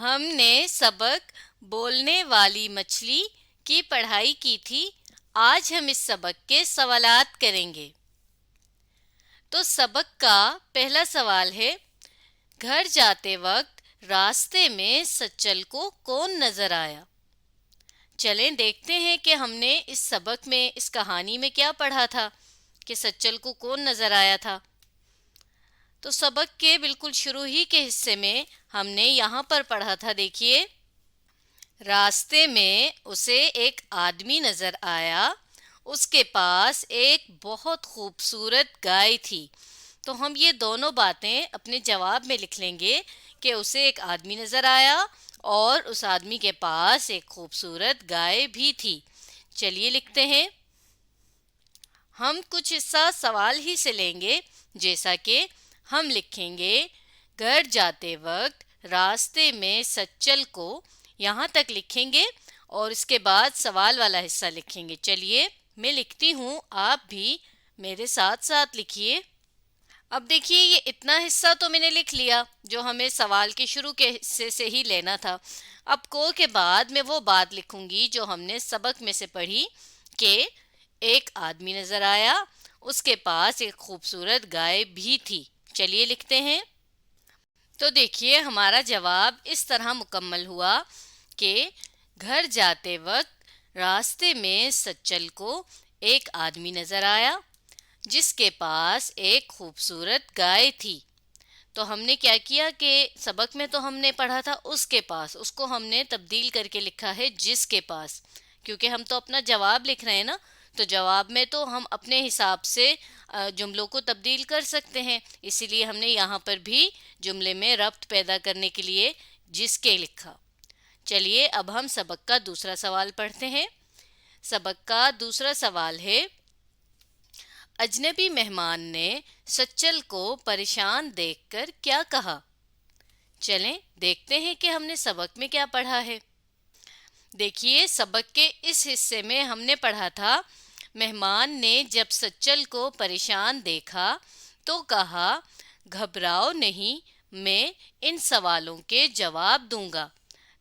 हमने सबक बोलने वाली मछली की पढ़ाई की थी। आज हम इस सबक के सवालात करेंगे। तो सबक का पहला सवाल है, घर जाते वक्त रास्ते में सच्चल को कौन नजर आया? चलें देखते हैं कि हमने इस सबक में, इस कहानी में क्या पढ़ा था कि सच्चल को कौन नजर आया था। तो सबक के बिल्कुल शुरू ही के हिस्से में हमने यहाँ पर पढ़ा था। देखिए, रास्ते में उसे एक आदमी नजर आया, उसके पास एक बहुत खूबसूरत गाय थी। तो हम ये दोनों बातें अपने जवाब में लिख लेंगे कि उसे एक आदमी नजर आया और उस आदमी के पास एक खूबसूरत गाय भी थी। चलिए लिखते हैं। हम कुछ हिस्सा सवाल ही से लेंगे, जैसा कि हम लिखेंगे, घर जाते वक्त रास्ते में सच्चल को, यहाँ तक लिखेंगे और इसके बाद सवाल वाला हिस्सा लिखेंगे। चलिए मैं लिखती हूँ, आप भी मेरे साथ साथ लिखिए। अब देखिए, ये इतना हिस्सा तो मैंने लिख लिया जो हमें सवाल के शुरू के हिस्से से ही लेना था। अब को के बाद मैं वो बात लिखूंगी जो हमने सबक में से पढ़ी कि एक आदमी नजर आया, उसके पास एक खूबसूरत गाय भी थी। चलिए लिखते हैं। तो देखिए, हमारा जवाब इस तरह मुकम्मल हुआ कि घर जाते वक्त रास्ते में सच्चल को एक आदमी नजर आया जिसके पास एक खूबसूरत गाय थी। तो हमने क्या किया कि सबक में तो हमने पढ़ा था उसके पास, उसको हमने तब्दील करके लिखा है जिसके पास, क्योंकि हम तो अपना जवाब लिख रहे हैं ना। तो जवाब में तो हम अपने हिसाब से जुमलों को तब्दील कर सकते हैं, इसीलिए हमने यहाँ पर भी जुमले में रब्त पैदा करने के लिए जिसके लिखा। चलिए अब हम सबक का दूसरा सवाल पढ़ते हैं। सबक का दूसरा सवाल है, अजनबी मेहमान ने सच्चल को परेशान देखकर क्या कहा? चलें देखते हैं कि हमने सबक में क्या पढ़ा है। देखिए, सबक के इस हिस्से में हमने पढ़ा था, मेहमान ने जब सच्चल को परेशान देखा तो कहा, घबराओ नहीं, मैं इन सवालों के जवाब दूंगा।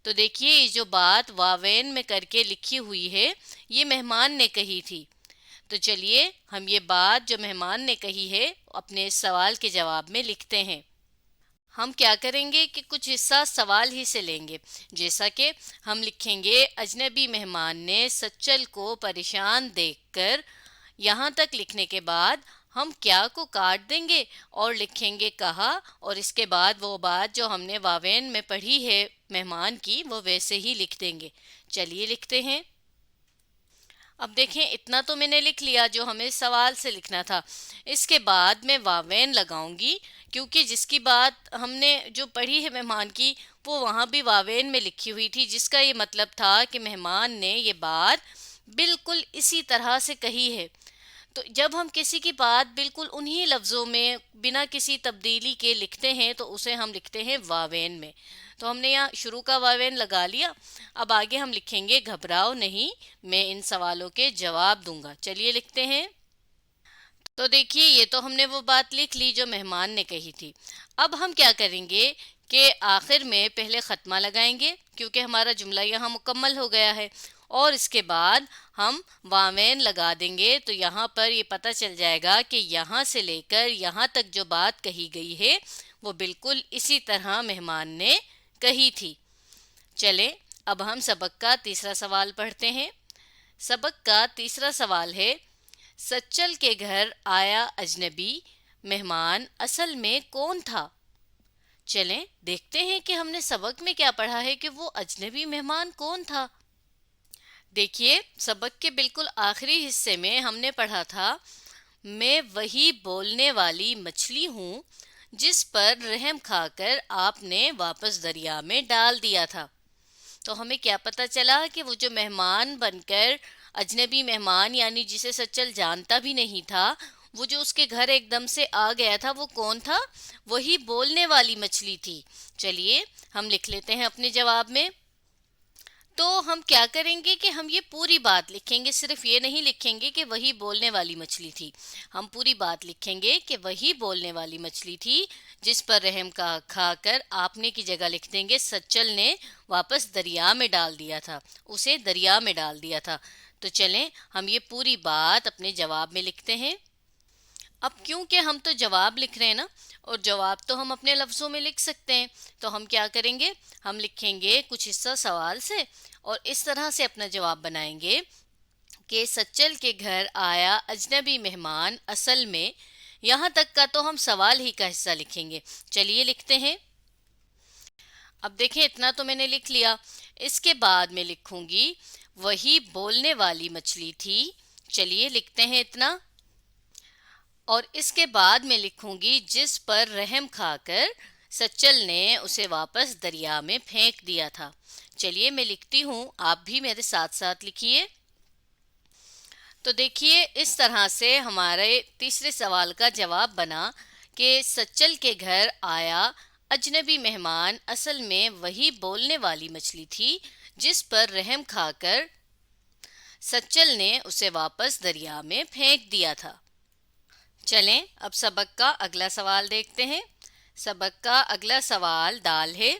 तो देखिए, ये जो बात वावेन में करके लिखी हुई है, ये मेहमान ने कही थी। तो चलिए हम ये बात जो मेहमान ने कही है अपने इस सवाल के जवाब में लिखते हैं। हम क्या करेंगे कि कुछ हिस्सा सवाल ही से लेंगे, जैसा कि हम लिखेंगे, अजनबी मेहमान ने सच्चल को परेशान देखकर। यहाँ तक लिखने के बाद हम क्या को काट देंगे और लिखेंगे कहा, और इसके बाद वो बात जो हमने वावेन में पढ़ी है मेहमान की, वो वैसे ही लिख देंगे। चलिए लिखते हैं। अब देखें, इतना तो मैंने लिख लिया जो हमें सवाल से लिखना था। इसके बाद मैं वावेन लगाऊंगी, क्योंकि जिसकी बात हमने जो पढ़ी है मेहमान की, वो वहाँ भी वावेन में लिखी हुई थी, जिसका ये मतलब था कि मेहमान ने ये बात बिल्कुल इसी तरह से कही है। तो जब हम किसी की बात बिल्कुल उन्हीं लफ्ज़ों में बिना किसी तब्दीली के लिखते हैं तो उसे हम लिखते हैं वावेन में। तो हमने यहाँ शुरू का वावेन लगा लिया। अब आगे हम लिखेंगे, घबराओ नहीं, मैं इन सवालों के जवाब दूंगा। चलिए लिखते हैं। तो देखिए, ये तो हमने वो बात लिख ली जो मेहमान ने कही थी। अब हम क्या करेंगे कि आखिर में पहले ख़त्मा लगाएंगे, क्योंकि हमारा जुमला यहाँ मुकम्मल हो गया है, और इसके बाद हम वावेन लगा देंगे। तो यहाँ पर ये पता चल जाएगा कि यहाँ से लेकर यहाँ तक जो बात कही गई है वो बिल्कुल इसी तरह मेहमान ने कही थी। चले अब हम सबक का तीसरा सवाल पढ़ते हैं। सबक का तीसरा सवाल है, सच्चल के घर आया अजनबी मेहमान असल में कौन था? चलें देखते हैं कि हमने सबक में क्या पढ़ा है कि वो अजनबी मेहमान कौन था। देखिए, सबक के बिल्कुल आखिरी हिस्से में हमने पढ़ा था, मैं वही बोलने वाली मछली हूँ जिस पर रहम खाकर आपने वापस दरिया में डाल दिया था। तो हमें क्या पता चला कि वो जो मेहमान बनकर, अजनबी मेहमान यानी जिसे सच्चल जानता भी नहीं था, वो जो उसके घर एकदम से आ गया था, वो कौन था? वही बोलने वाली मछली थी। चलिए हम लिख लेते हैं अपने जवाब में। تو ہم کیا کریں گے کہ ہم یہ پوری بات لکھیں گے، صرف یہ نہیں لکھیں گے کہ وہی بولنے والی مچھلی تھی، ہم پوری بات لکھیں گے کہ وہی بولنے والی مچھلی تھی جس پر رحم کا کھا کر آپ نے کی جگہ لکھ دیں گے سچل نے واپس دریا میں ڈال دیا تھا، اسے دریا میں ڈال دیا تھا۔ تو چلیں ہم یہ پوری بات اپنے جواب میں لکھتے ہیں۔ اب کیونکہ ہم تو جواب لکھ رہے ہیں نا، اور جواب تو ہم اپنے لفظوں میں لکھ سکتے ہیں، تو ہم کیا کریں گے، ہم لکھیں گے کچھ حصہ سوال سے اور اس طرح سے اپنا جواب بنائیں گے کہ سچل کے گھر آیا اجنبی مہمان اصل میں، یہاں تک کا تو ہم سوال ہی کا حصہ لکھیں گے۔ چلیے لکھتے ہیں۔ اب دیکھیں اتنا تو میں نے لکھ لیا، اس کے بعد میں لکھوں گی وہی بولنے والی مچھلی تھی، چلیے لکھتے ہیں اتنا، اور اس کے بعد میں لکھوں گی جس پر رحم کھا کر سچل نے اسے واپس دریا میں پھینک دیا تھا۔ چلیے میں لکھتی ہوں، آپ بھی میرے ساتھ ساتھ لکھیے۔ تو دیکھیے اس طرح سے ہمارے تیسرے سوال کا جواب بنا کہ سچل کے گھر آیا اجنبی مہمان اصل میں وہی بولنے والی مچھلی تھی جس پر رحم کھا کر سچل نے اسے واپس دریا میں پھینک دیا تھا۔ چلیں اب سبق کا اگلا سوال دیکھتے ہیں۔ سبق کا اگلا سوال دال ہے،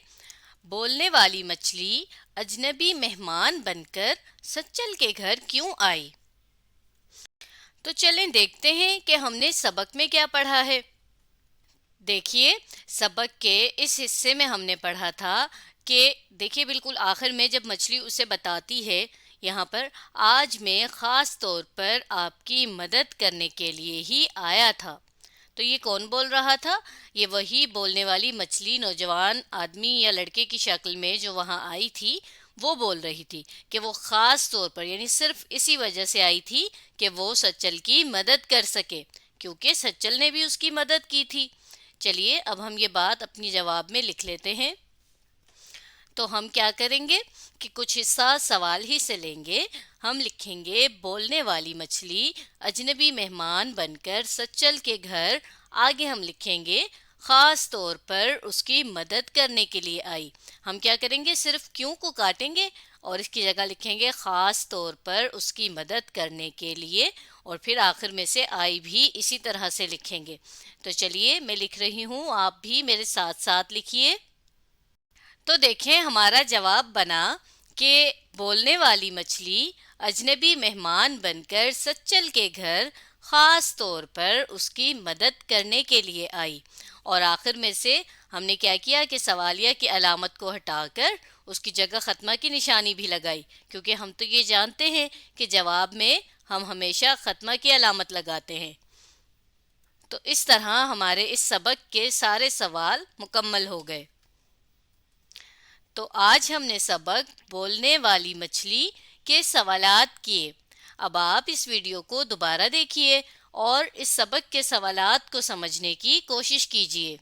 بولنے والی مچھلی اجنبی مہمان بن کر سچل کے گھر کیوں آئی؟ تو چلیں دیکھتے ہیں کہ ہم نے سبق میں کیا پڑھا ہے۔ دیکھیے سبق کے اس حصے میں ہم نے پڑھا تھا کہ دیکھیے بالکل آخر میں جب مچھلی اسے بتاتی ہے یہاں پر، آج میں خاص طور پر آپ کی مدد کرنے کے لیے ہی آیا تھا۔ تو یہ کون بول رہا تھا؟ یہ وہی بولنے والی مچھلی نوجوان آدمی یا لڑکے کی شکل میں جو وہاں آئی تھی وہ بول رہی تھی کہ وہ خاص طور پر یعنی صرف اسی وجہ سے آئی تھی کہ وہ سچل کی مدد کر سکے، کیونکہ سچل نے بھی اس کی مدد کی تھی۔ چلیے اب ہم یہ بات اپنی جواب میں لکھ لیتے ہیں۔ تو ہم کیا کریں گے کہ کچھ حصہ سوال ہی سے لیں گے، ہم لکھیں گے بولنے والی مچھلی اجنبی مہمان بن کر سچل کے گھر، آگے ہم لکھیں گے خاص طور پر اس کی مدد کرنے کے لیے آئی۔ ہم کیا کریں گے، صرف کیوں کو کاٹیں گے اور اس کی جگہ لکھیں گے خاص طور پر اس کی مدد کرنے کے لیے، اور پھر آخر میں سے آئی بھی اسی طرح سے لکھیں گے۔ تو چلیے میں لکھ رہی ہوں، آپ بھی میرے ساتھ ساتھ لکھیے۔ تو دیکھیں ہمارا جواب بنا کہ بولنے والی مچھلی اجنبی مہمان بن کر سچل کے گھر خاص طور پر اس کی مدد کرنے کے لیے آئی، اور آخر میں سے ہم نے کیا کیا کہ سوالیہ کی علامت کو ہٹا کر اس کی جگہ ختمہ کی نشانی بھی لگائی، کیونکہ ہم تو یہ جانتے ہیں کہ جواب میں ہم ہمیشہ ختمہ کی علامت لگاتے ہیں۔ تو اس طرح ہمارے اس سبق کے سارے سوال مکمل ہو گئے۔ تو آج ہم نے سبق بولنے والی مچھلی کے سوالات کیے۔ اب آپ اس ویڈیو کو دوبارہ دیکھیے اور اس سبق کے سوالات کو سمجھنے کی کوشش کیجیے۔